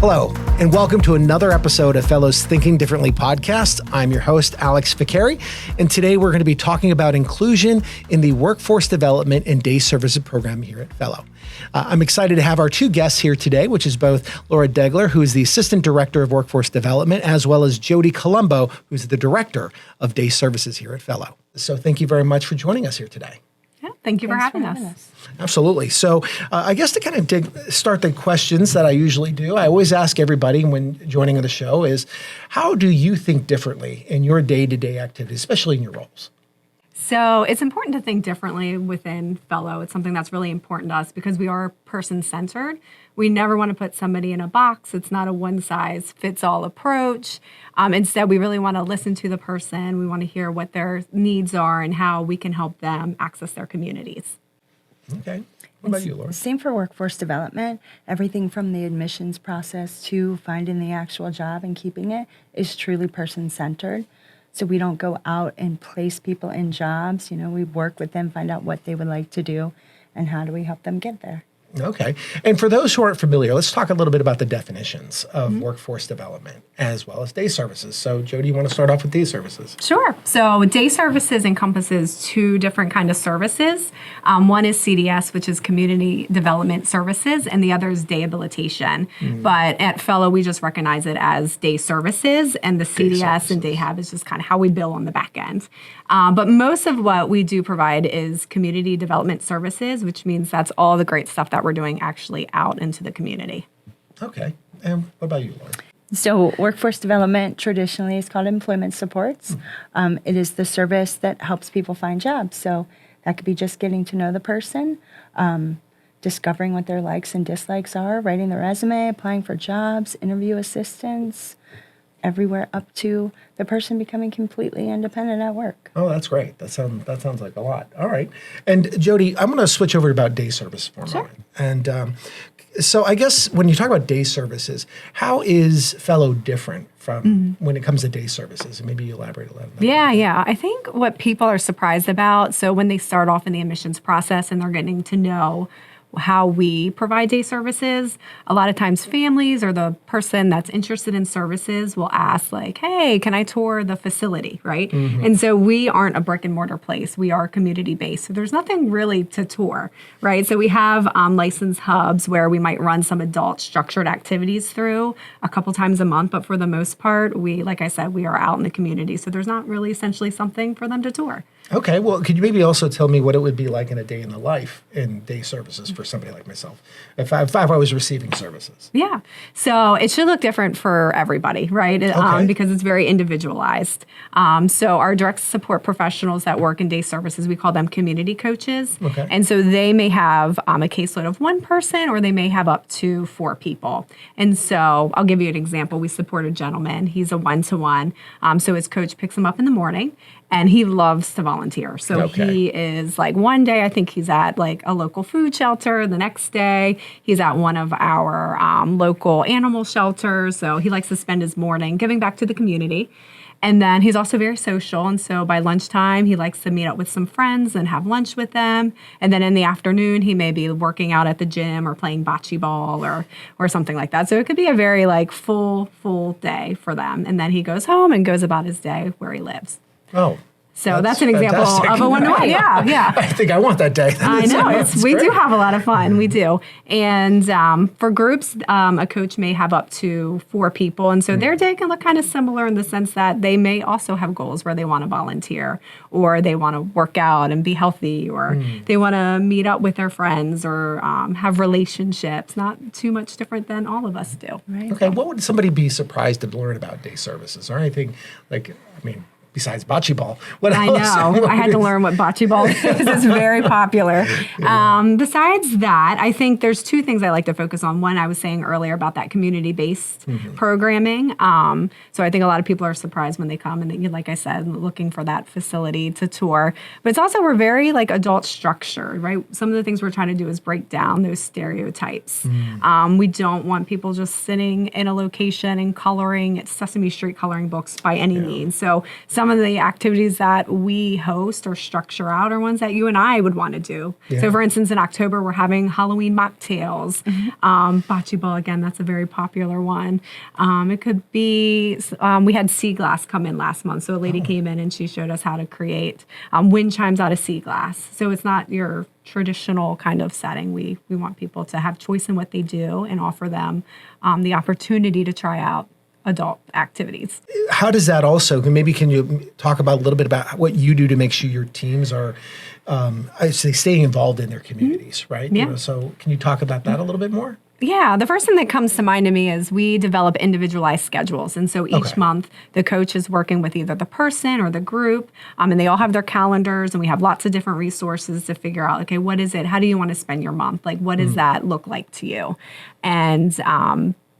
Hello, and welcome to another episode of Fello's Thinking Differently podcast. I'm your host, Alex Ficcari, and today we're going to be talking about inclusion in the workforce development and day services program here at Fellow. I'm excited to have our two guests here today, which is both Laura Degler, who is the Assistant Director of Workforce Development, as well as Jodie Colombo, who's the Director of Day Services here at Fellow. So thank you very much for joining us here today. Yeah, thank you for having us. Absolutely. So I guess to kind of start the questions that I usually do, I always ask everybody when joining the show is, how do you think differently in your day-to-day activities, especially in your roles? So it's important to think differently within Fellow. It's something that's really important to us because we are person-centered. We never want to put somebody in a box. It's not a one-size-fits-all approach. Instead, we really want to listen to the person. We want to hear what their needs are and how we can help them access their communities. Okay. What about you, Laura? Same for workforce development. Everything from the admissions process to finding the actual job and keeping it is truly person-centered. So we don't go out and place people in jobs. You know, we work with them, find out what they would like to do, and how do we help them get there. Okay. And for those who aren't familiar, let's talk a little bit about the definitions of workforce development as well as day services. So, Jodie, you want to start off with day services? Sure. So day services encompasses two different kind of services. One is CDS, which is Community Development Services, and the other is day habilitation. But at Fellow, we just recognize it as day services, and the CDS and day hab is just kind of how we bill on the back end. But most of what we do provide is community development services, which means that's all the great stuff that we're doing actually out into the community. Okay. And what about you, Laura? So workforce development traditionally is called employment supports. It is the service that helps people find jobs. So that could be just getting to know the person, discovering what their likes and dislikes are, writing the resume, applying for jobs, interview assistance, everywhere up to the person becoming completely independent at work. Oh, that's great. That sounds like a lot. All right. And Jodie, I'm going to switch over about day service for a moment. And so I guess when you talk about day services, how is Fellow different from when it comes to day services? And maybe you elaborate a little bit. Yeah. I think what people are surprised about, so when they start off in the admissions process and they're getting to know how we provide day services, a lot of times families or the person that's interested in services will ask like, hey, can I tour the facility, right? And so we aren't a brick and mortar place. We are community based. So there's nothing really to tour, right? So we have licensed hubs where we might run some adult structured activities through a couple times a month. But for the most part, like I said, we are out in the community. So there's not really essentially something for them to tour. Okay. Well, could you maybe also tell me what it would be like in a day in the life in day services for somebody like myself, if I was receiving services? Yeah. So it should look different for everybody, right? Because it's very individualized. So our direct support professionals that work in day services, we call them community coaches. Okay. And so they may have a caseload of one person or they may have up to 4 people. And so I'll give you an example. We support a gentleman. He's a one-to-one. So his coach picks him up in the morning and he loves to volunteer. So he is like, one day I think he's at like a local food shelter. The next day he's at one of our local animal shelters. So he likes to spend his morning giving back to the community. And then he's also very social. And so by lunchtime, he likes to meet up with some friends and have lunch with them. And then in the afternoon, he may be working out at the gym or playing bocce ball or something like that. So it could be a very like full day for them. And then he goes home and goes about his day where he lives. Oh, so that's an example of a one-to-one. Yeah. I think I want that day. I know. We do have a lot of fun. We do. And for groups, a coach may have up to 4 people. And so their day can look kind of similar in the sense that they may also have goals where they want to volunteer or they want to work out and be healthy or they want to meet up with their friends or have relationships. Not too much different than all of us do. Right? Okay. What would somebody be surprised to learn about day services or anything besides bocce ball? What else? I know. I had to learn what bocce ball is. It's very popular. Besides that, I think there's 2 things I like to focus on. One, I was saying earlier about that community-based programming. So I think a lot of people are surprised when they come and, they, like I said, looking for that facility to tour. But it's also, we're very like adult structured, right? Some of the things we're trying to do is break down those stereotypes. We don't want people just sitting in a location and coloring Sesame Street coloring books by any means. So some some of the activities that we host or structure out are ones that you and I would want to do. Yeah. So, for instance, in October, we're having Halloween mocktails. Bocce ball, again, that's a very popular one. It could be, we had sea glass come in last month. So a lady came in and she showed us how to create wind chimes out of sea glass. So it's not your traditional kind of setting. We want people to have choice in what they do and offer them the opportunity to try out adult activities. How does that also, maybe can you talk about a little bit about what you do to make sure your teams are, I'd say, staying involved in their communities, right? Yeah. You know, so can you talk about that a little bit more? Yeah, the first thing that comes to mind to me is we develop individualized schedules. And so each month, the coach is working with either the person or the group, and they all have their calendars, and we have lots of different resources to figure out, okay, what is it? How do you want to spend your month? Like, what does that look like to you? And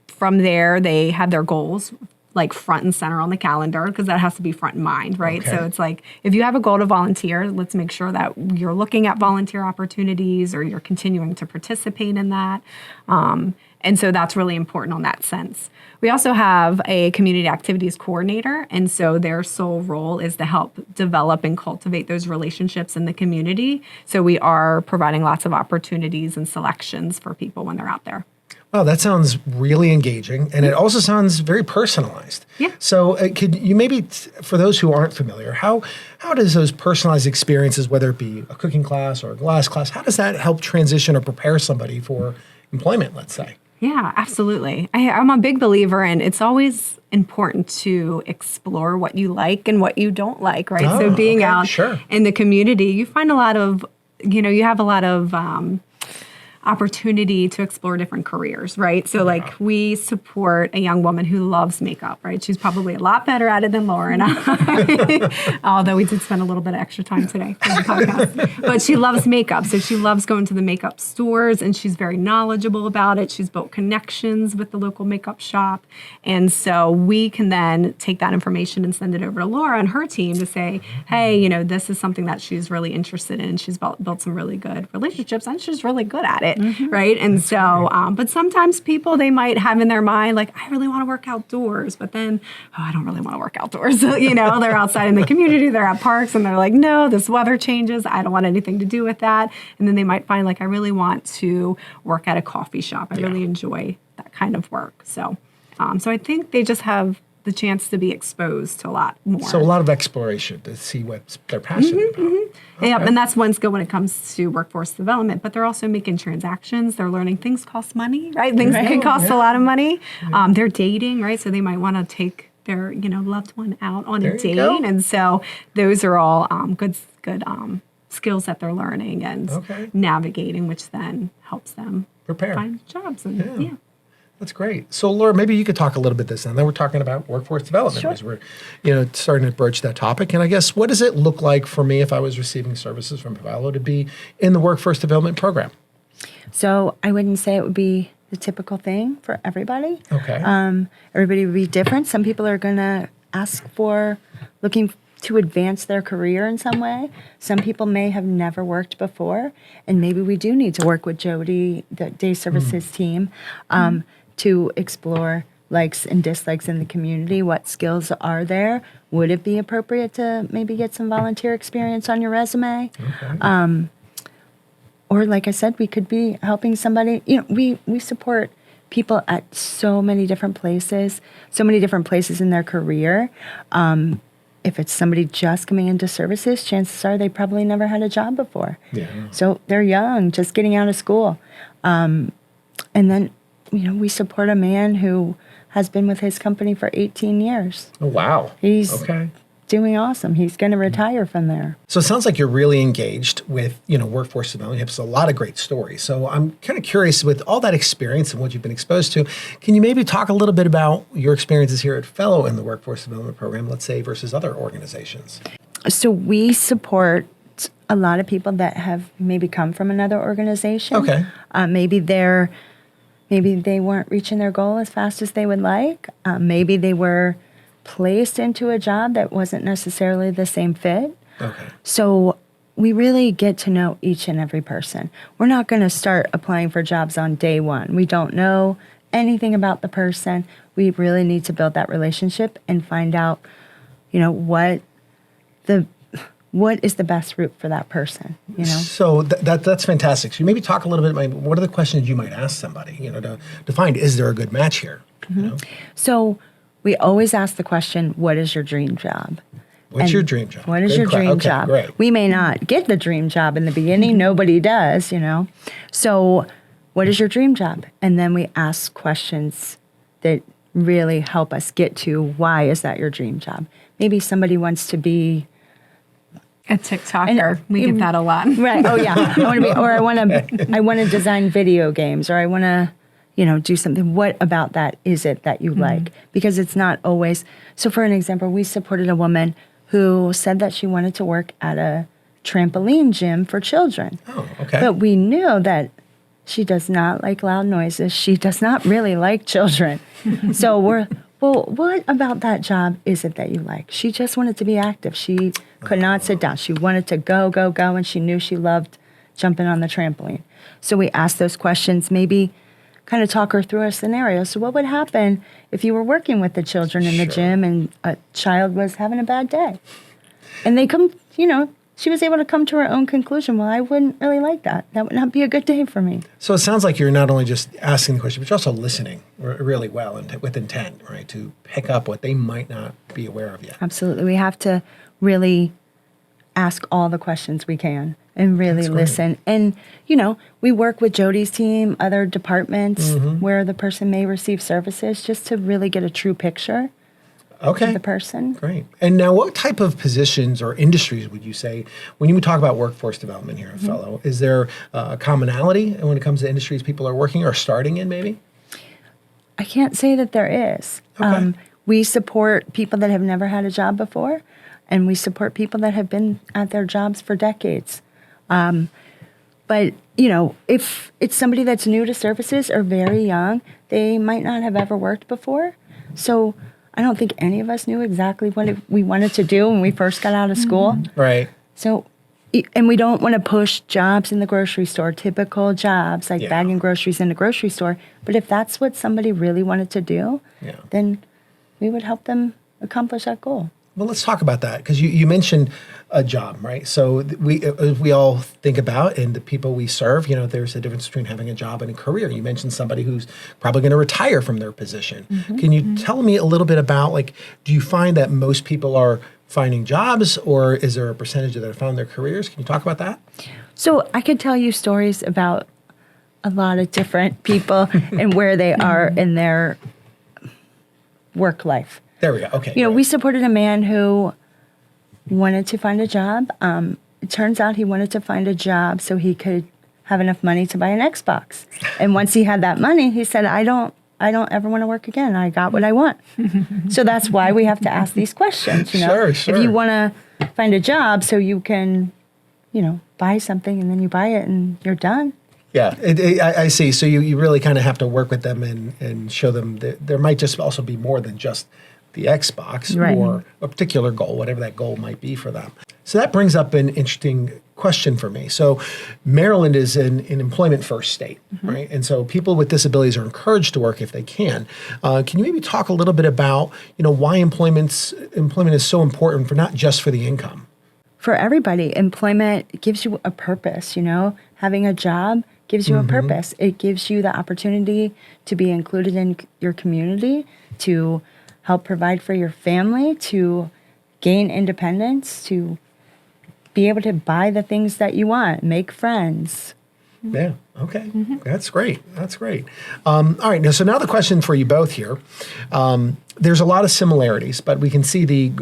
from there, they have their goals like front and center on the calendar, because that has to be front in mind, right? Okay. So it's like, if you have a goal to volunteer, let's make sure that you're looking at volunteer opportunities or you're continuing to participate in that. And so that's really important on that sense. We also have a community activities coordinator, and so their sole role is to help develop and cultivate those relationships in the community. So we are providing lots of opportunities and selections for people when they're out there. Wow, that sounds really engaging, and it also sounds very personalized. Yeah. So could you maybe, for those who aren't familiar, how does those personalized experiences, whether it be a cooking class or a glass class, how does that help transition or prepare somebody for employment, let's say? Yeah, absolutely. I'm a big believer in it's always important to explore what you like and what you don't like, right? Oh, so being okay, out sure. in the community, you find a lot of, you have a lot of opportunity to explore different careers, right? So like we support a young woman who loves makeup, right? She's probably a lot better at it than Laura and I, although we did spend a little bit of extra time today for the podcast. But she loves makeup. So she loves going to the makeup stores and she's very knowledgeable about it. She's built connections with the local makeup shop. And so we can then take that information and send it over to Laura and her team to say, hey, this is something that she's really interested in. She's built some really good relationships and she's really good at it. Right. And that's so, but sometimes people, they might have in their mind, like, I really want to work outdoors, but then, I don't really want to work outdoors. They're outside in the community, they're at parks and they're like, no, this weather changes. I don't want anything to do with that. And then they might find like, I really want to work at a coffee shop. I really enjoy that kind of work. So, so I think they just have the chance to be exposed to a lot more. So a lot of exploration to see what they're passionate about. Okay. Yeah, and that's one skill when it comes to workforce development, but they're also making transactions. They're learning things cost money, right? Things can cost a lot of money. They're dating, right? So they might want to take their, loved one out on a date. And so those are all good skills that they're learning and navigating, which then helps them prepare, find jobs. And That's great. So, Laura, maybe you could talk a little bit this, and then we're talking about workforce development as we're, starting to broach that topic. And I guess, what does it look like for me if I was receiving services from Fello to be in the workforce development program? So I wouldn't say it would be the typical thing for everybody. Okay. Everybody would be different. Some people are going to ask for looking to advance their career in some way. Some people may have never worked before, and maybe we do need to work with Jodie, the day services team, to explore likes and dislikes in the community. What skills are there? Would it be appropriate to maybe get some volunteer experience on your resume? Okay. Or like I said, we could be helping somebody. We support people at so many different places in their career. If it's somebody just coming into services, chances are they probably never had a job before. Yeah. So they're young, just getting out of school. And then, we support a man who has been with his company for 18 years. Oh, wow. He's doing awesome. He's going to retire from there. So it sounds like you're really engaged with, workforce development. You have a lot of great stories. So I'm kind of curious, with all that experience and what you've been exposed to, can you maybe talk a little bit about your experiences here at Fello in the workforce development program, let's say, versus other organizations? So we support a lot of people that have maybe come from another organization. Okay. Maybe they weren't reaching their goal as fast as they would like. Maybe they were placed into a job that wasn't necessarily the same fit. Okay. So we really get to know each and every person. We're not going to start applying for jobs on day one. We don't know anything about the person. We really need to build that relationship and find out, what what is the best route for that person, you know? So that's fantastic. So maybe talk a little bit about what are the questions you might ask somebody, to find, is there a good match here? So we always ask the question, what is your dream job? What's your dream job? What is your dream job? Great. We may not get the dream job in the beginning. Nobody does, So what is your dream job? And then we ask questions that really help us get to why is that your dream job? Maybe somebody wants to be a TikToker. We get that a lot. Right. Oh yeah. I want to design video games, or I want to, do something. What about that is it that you like? Because it's not always. So for an example, we supported a woman who said that she wanted to work at a trampoline gym for children. Oh, okay. But we knew that she does not like loud noises. She does not really like children. So what about that job is it that you like? She just wanted to be active. She could not sit down. She wanted to go, and she knew she loved jumping on the trampoline. So we asked those questions, maybe kind of talk her through a scenario. So what would happen if you were working with the children in the gym and a child was having a bad day? And they come, she was able to come to her own conclusion. Well, I wouldn't really like that. That would not be a good day for me. So it sounds like you're not only just asking the question, but you're also listening really well and with intent, right, to pick up what they might not be aware of yet. Absolutely. We have to really ask all the questions we can and really listen. And, we work with Jodie's team, other departments where the person may receive services just to really get a true picture of the person. Great. And now what type of positions or industries would you say, when you talk about workforce development here at Fello, is there a commonality when it comes to industries people are working or starting in maybe? I can't say that there is. Okay. We support people that have never had a job before, and we support people that have been at their jobs for decades. But, if it's somebody that's new to services or very young, they might not have ever worked before. So I don't think any of us knew exactly what we wanted to do when we first got out of school. Right. So, and we don't want to push jobs in the grocery store, typical jobs like bagging groceries in the grocery store. But if that's what somebody really wanted to do, then we would help them accomplish that goal. Well, let's talk about that, because you mentioned a job, right? So we all think about, and the people we serve, there's a difference between having a job and a career. You mentioned somebody who's probably going to retire from their position. Can you tell me a little bit about, do you find that most people are finding jobs, or is there a percentage that have found their careers? Can you talk about that? So I could tell you stories about a lot of different people and where they are in their work life. There we go. Okay. We supported a man who wanted to find a job. It turns out he wanted to find a job so he could have enough money to buy an Xbox. And once he had that money, he said, I don't ever want to work again. I got what I want. So that's why we have to ask these questions. Sure. If you want to find a job so you can, buy something and then you buy it and you're done. Yeah, I see. So you really kind of have to work with them and show them that there might just also be more than just the Xbox or a particular goal, whatever that goal might be for them. So that brings up an interesting question for me. So Maryland is an employment first state, right? And so people with disabilities are encouraged to work if they can. Can you maybe talk a little bit about, why employment is so important for not just for the income? For everybody, employment gives you a purpose, having a job gives you a purpose. It gives you the opportunity to be included in your community, to help provide for your family, to gain independence, to be able to buy the things that you want, make friends. Yeah. Okay. That's great. All right. Now the question for you both here. There's a lot of similarities, but we can see the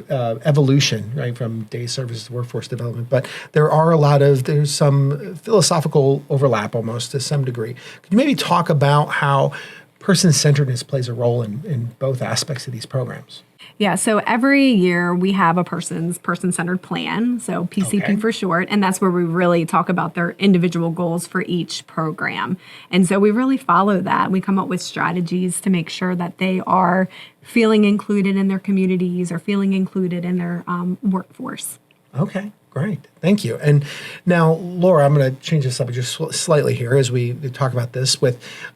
evolution, right, from day services to workforce development. But there's some philosophical overlap almost to some degree. Could you maybe talk about how person-centeredness plays a role in both aspects of these programs? Yeah, so every year we have a person-centered plan, so PCP for short, and that's where we really talk about their individual goals for each program. And so we really follow that. We come up with strategies to make sure that they are feeling included in their communities or feeling included in their workforce. Okay. Great. Thank you. And now, Laura, I'm going to change the subject just slightly here as we talk about this.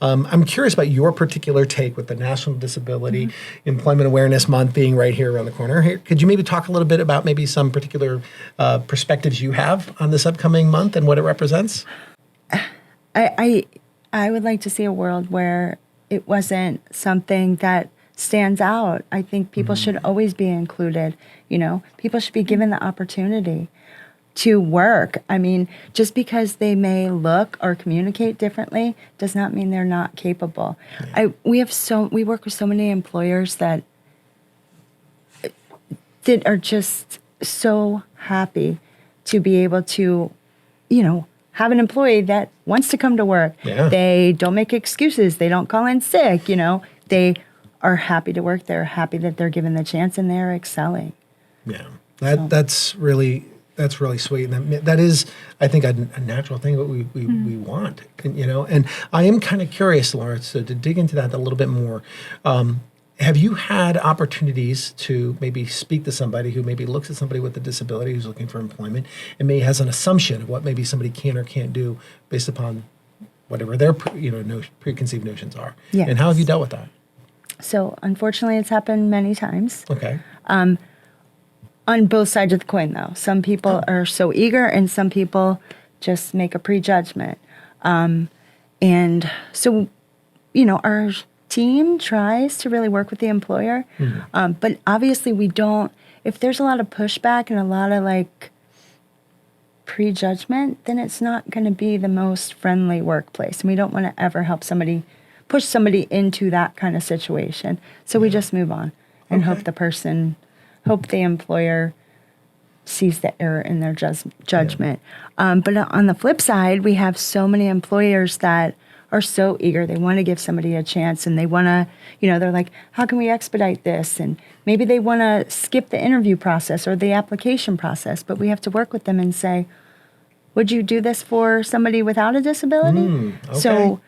I'm curious about your particular take with the National Disability Employment Awareness Month being right here around the corner. Here, could you maybe talk a little bit about maybe some particular perspectives you have on this upcoming month and what it represents? I would like to see a world where it wasn't something that stands out. I think people should always be included. People should be given the opportunity to work. I mean, just because they may look or communicate differently does not mean they're not capable. Yeah. We work with so many employers that are just so happy to be able to, have an employee that wants to come to work. Yeah. They don't make excuses. They don't call in sick. They are happy to work. They're happy that they're given the chance and they're excelling. Yeah, that's really sweet, and that is, I think, a natural thing that we want, And I am kind of curious, Laura, so to dig into that a little bit more. Have you had opportunities to maybe speak to somebody who maybe looks at somebody with a disability who's looking for employment and maybe has an assumption of what maybe somebody can or can't do based upon whatever their preconceived notions are? Yes. And how have you dealt with that? So unfortunately, it's happened many times. Okay. On both sides of the coin, though. Some people are so eager, and some people just make a prejudgment. And so, our team tries to really work with the employer. But obviously, we don't. If there's a lot of pushback and a lot of prejudgment, then it's not going to be the most friendly workplace. And we don't want to ever push somebody into that kind of situation. So we just move on and hope the employer sees the error in their judgment. But on the flip side, we have so many employers that are so eager. They want to give somebody a chance, and they want to, they're like, how can we expedite this? And maybe they want to skip the interview process or the application process, but we have to work with them and say, would you do this for somebody without a disability? Okay. So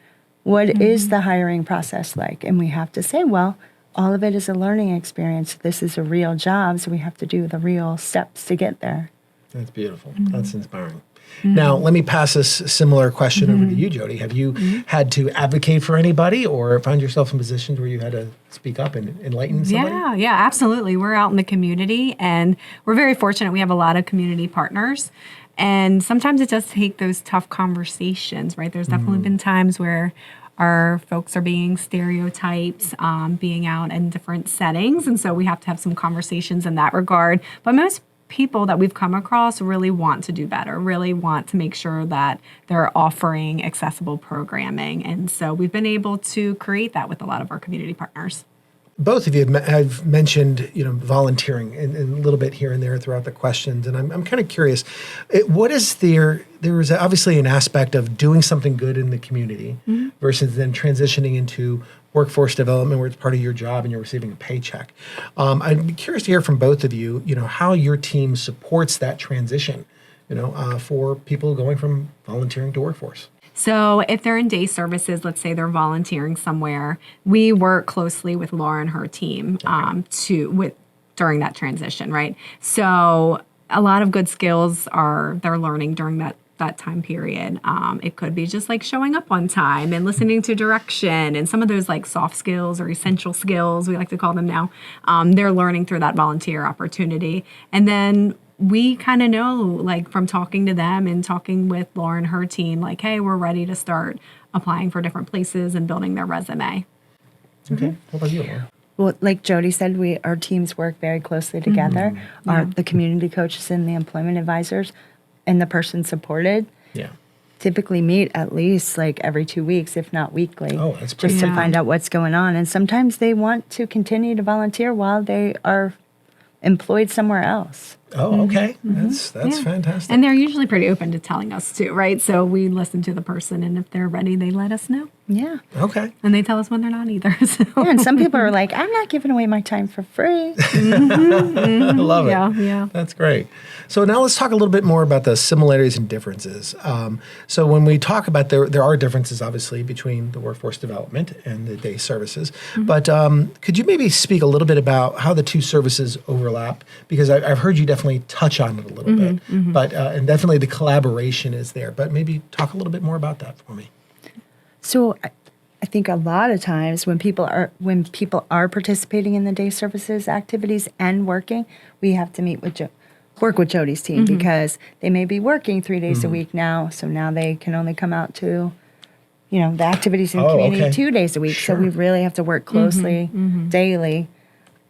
what is the hiring process like? And we have to say, well, all of it is a learning experience. This is a real job, so we have to do the real steps to get there. That's beautiful. That's inspiring. Now, let me pass this similar question over to you, Jodie. Have you had to advocate for anybody or find yourself in positions where you had to speak up and enlighten somebody? Yeah, absolutely. We're out in the community, and we're very fortunate. We have a lot of community partners, and sometimes it does take those tough conversations, right? There's definitely been times where our folks are being stereotyped, being out in different settings, and so we have to have some conversations in that regard. But most people that we've come across really want to do better, really want to make sure that they're offering accessible programming. And so we've been able to create that with a lot of our community partners. Both of you have mentioned, volunteering and a little bit here and there throughout the questions. And I'm kind of curious, what is there is obviously an aspect of doing something good in the community versus then transitioning into workforce development where it's part of your job and you're receiving a paycheck. I'd be curious to hear from both of you, how your team supports that transition, for people going from volunteering to workforce. So if they're in day services, let's say they're volunteering somewhere, we work closely with Laura and her team during that transition, right? So a lot of good skills they're learning during that time period. It could be just like showing up on time and listening to direction and some of those like soft skills or essential skills, we like to call them now. They're learning through that volunteer opportunity. And then we kind of know, like from talking to them and talking with Laura and her team, like, hey, we're ready to start applying for different places and building their resume. Okay. What about you, Laura? Well, like Jodie said, our teams work very closely together. The community coaches and the employment advisors and the person supported typically meet at least like every 2 weeks, if not weekly, that's pretty just to find out what's going on. And sometimes they want to continue to volunteer while they are employed somewhere else. Oh, okay. That's fantastic. And they're usually pretty open to telling us too, right? So we listen to the person, and if they're ready, they let us know. Yeah. Okay. And they tell us when they're not either. So. Yeah, and some people are like, I'm not giving away my time for free. I love it. Yeah. That's great. So now let's talk a little bit more about the similarities and differences. So when we talk about there are differences, obviously, between the workforce development and the day services. But could you maybe speak a little bit about how the two services overlap? Because I've heard you definitely touch on it a little bit, but and definitely the collaboration is there. But maybe talk a little bit more about that for me. So I think a lot of times when people are participating in the day services activities and working, we have to work with Jodie's team because they may be working 3 days a week now. So now they can only come out to, the activities in the community 2 days a week. Sure. So we really have to work closely daily.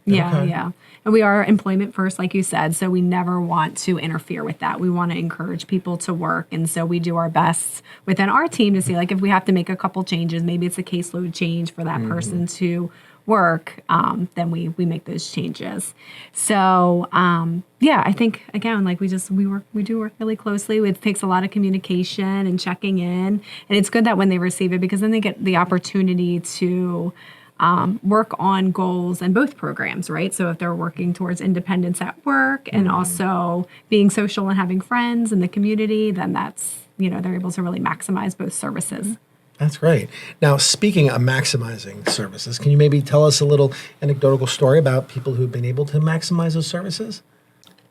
Yeah. And we are employment first, like you said, so we never want to interfere with that. We want to encourage people to work. And so we do our best within our team to see, like, if we have to make a couple changes, maybe it's a caseload change for that person to work, then we make those changes. So, I think, again, like we do work really closely. It takes a lot of communication and checking in. And it's good that when they receive it, because then they get the opportunity to work on goals in both programs, right? So if they're working towards independence at work and also being social and having friends in the community, then that's, they're able to really maximize both services. That's great. Now, speaking of maximizing services, can you maybe tell us a little anecdotal story about people who've been able to maximize those services?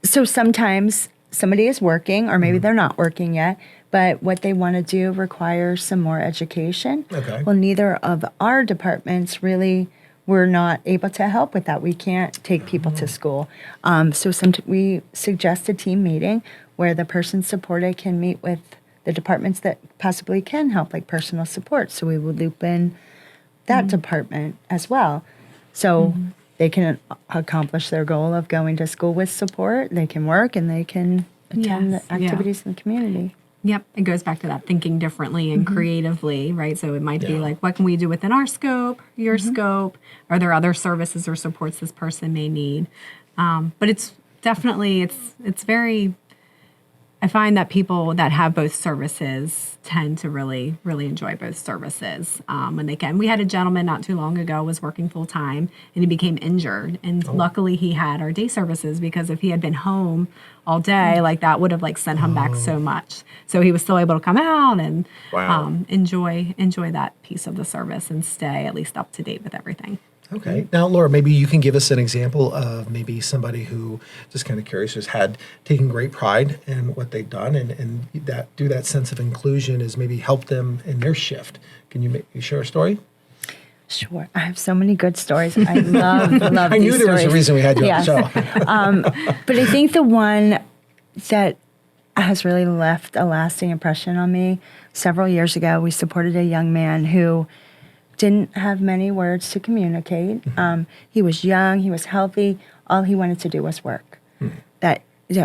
So sometimes somebody is working, or maybe they're not working yet, but what they want to do requires some more education. Okay. Well, neither of our departments really were not able to help with that. We can't take people to school. So we suggest a team meeting where the person supported can meet with the departments that possibly can help, like personal support. So we would loop in that department as well. So they can accomplish their goal of going to school with support. They can work and they can attend the activities in the community. Yep. It goes back to that thinking differently and creatively, right? So it might be like, what can we do within our scope, your scope? Are there other services or supports this person may need? But it's definitely, it's very, I find that people that have both services tend to really, really enjoy both services when they can. We had a gentleman not too long ago was working full time and he became injured. And luckily he had our day services, because if he had been home all day, like that would have like sent him back so much. So he was still able to come out and enjoy that piece of the service and stay at least up to date with everything. Okay. Now, Laura, maybe you can give us an example of maybe somebody who, just kind of curious, has had taken great pride in what they've done and that sense of inclusion has maybe helped them in their shift. Can you share a story? Sure. I have so many good stories. I love I knew there was a reason we had you on the show. But I think the one that has really left a lasting impression on me, several years ago, we supported a young man who didn't have many words to communicate. He was young, he was healthy. All he wanted to do was work. That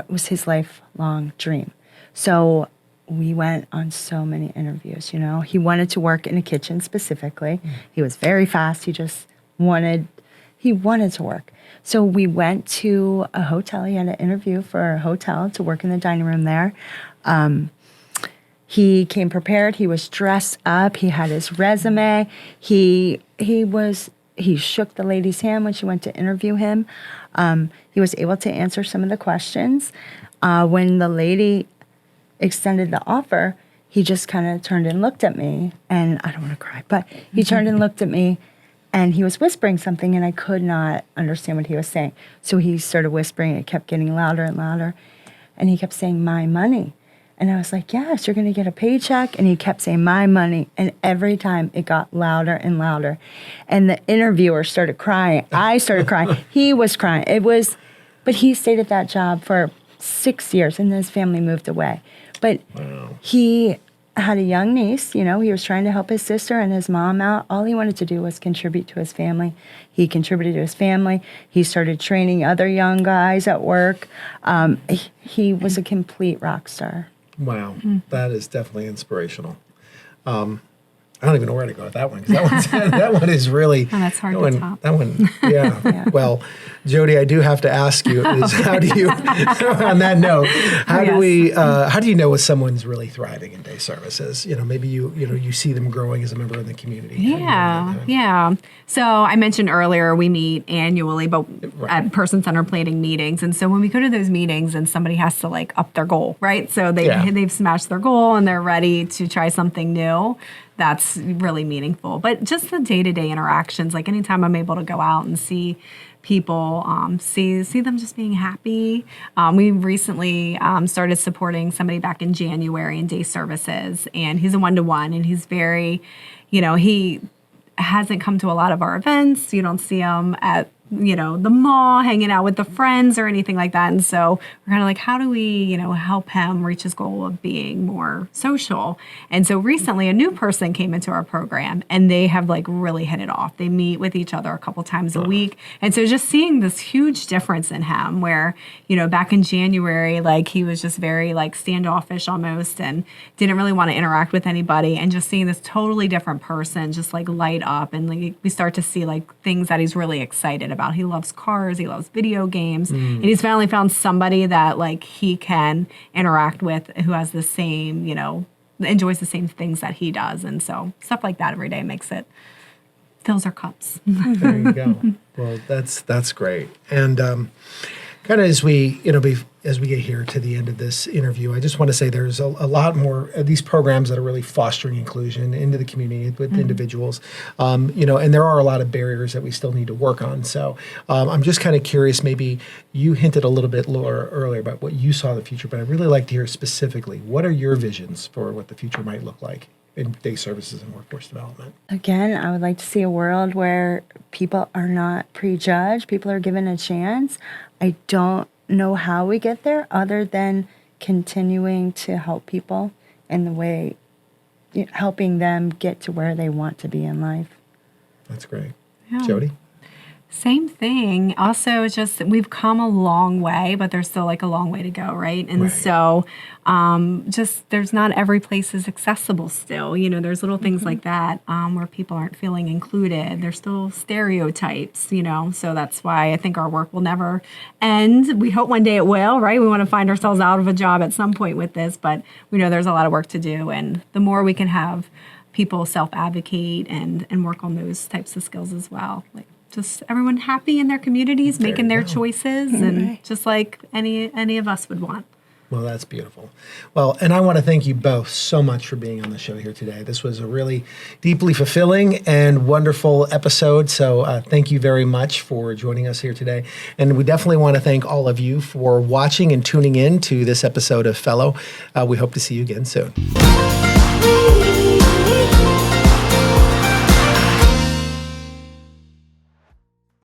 was his lifelong dream. So we went on so many interviews, He wanted to work in a kitchen specifically. He was very fast. He wanted to work. So we went to a hotel. He had an interview for a hotel to work in the dining room there. He came prepared. He was dressed up. He had his resume. He shook the lady's hand when she went to interview him. He was able to answer some of the questions. When the lady extended the offer, he just kind of turned and looked at me. And I don't want to cry, but he turned and looked at me, and he was whispering something, and I could not understand what he was saying. So he started whispering. It kept getting louder and louder. And he kept saying, "My money." And I was like, "Yes, you're going to get a paycheck." And he kept saying, "My money." And every time it got louder and louder. And the interviewer started crying. I started crying. He was crying. But he stayed at that job for 6 years, and then his family moved away. But he had a young niece, he was trying to help his sister and his mom out. All he wanted to do was contribute to his family. He contributed to his family. He started training other young guys at work. He was a complete rock star. Wow, that is definitely inspirational. I don't even know where to go with that one, because that one is really that's hard to top. That one, yeah. Well, Jodie, I do have to ask you: is how do you, on that note, how do you know if someone's really thriving in day services? Maybe you see them growing as a member of the community. Yeah. So I mentioned earlier we meet annually, but at person-centered planning meetings, and so when we go to those meetings and somebody has to like up their goal, right? So they've smashed their goal and they're ready to try something new. That's really meaningful. But just the day-to-day interactions, like anytime I'm able to go out and see people, see them just being happy. We recently started supporting somebody back in January in day services, and he's a one-to-one, and he's very, he hasn't come to a lot of our events. You don't see him at the mall hanging out with the friends or anything like that. And so we're kind of like, how do we, help him reach his goal of being more social? And so recently a new person came into our program and they have like really hit it off. They meet with each other a couple times a week. And so just seeing this huge difference in him where, back in January, like he was just very like standoffish almost and didn't really want to interact with anybody, and just seeing this totally different person just like light up, and like we start to see like things that he's really excited about. He loves cars, he loves video games, and he's finally found somebody that like he can interact with who has the same, enjoys the same things that he does. And so stuff like that every day fills our cups. There you go. Well, that's great. And kind of as we get here to the end of this interview, I just want to say there's a lot more of these programs that are really fostering inclusion into the community with individuals, and there are a lot of barriers that we still need to work on. So I'm just kind of curious, maybe you hinted a little bit, Laura, earlier about what you saw in the future, but I'd really like to hear specifically, what are your visions for what the future might look like in day services and workforce development? Again, I would like to see a world where people are not prejudged, people are given a chance. I don't know how we get there other than continuing to help people in the way, helping them get to where they want to be in life. That's great. Yeah. Jodie? Same thing. Also, just we've come a long way, but there's still like a long way to go, right? And so just there's not every place is accessible still. There's little things like that where people aren't feeling included. There's still stereotypes, so that's why I think our work will never end. We hope one day it will, right? We want to find ourselves out of a job at some point with this, but we know there's a lot of work to do. And the more we can have people self-advocate and work on those types of skills as well, like just everyone happy in their communities, making their choices, and just like any of us would want. Well, that's beautiful. Well, and I want to thank you both so much for being on the show here today. This was a really deeply fulfilling and wonderful episode. So thank you very much for joining us here today. And we definitely want to thank all of you for watching and tuning in to this episode of Fello. We hope to see you again soon.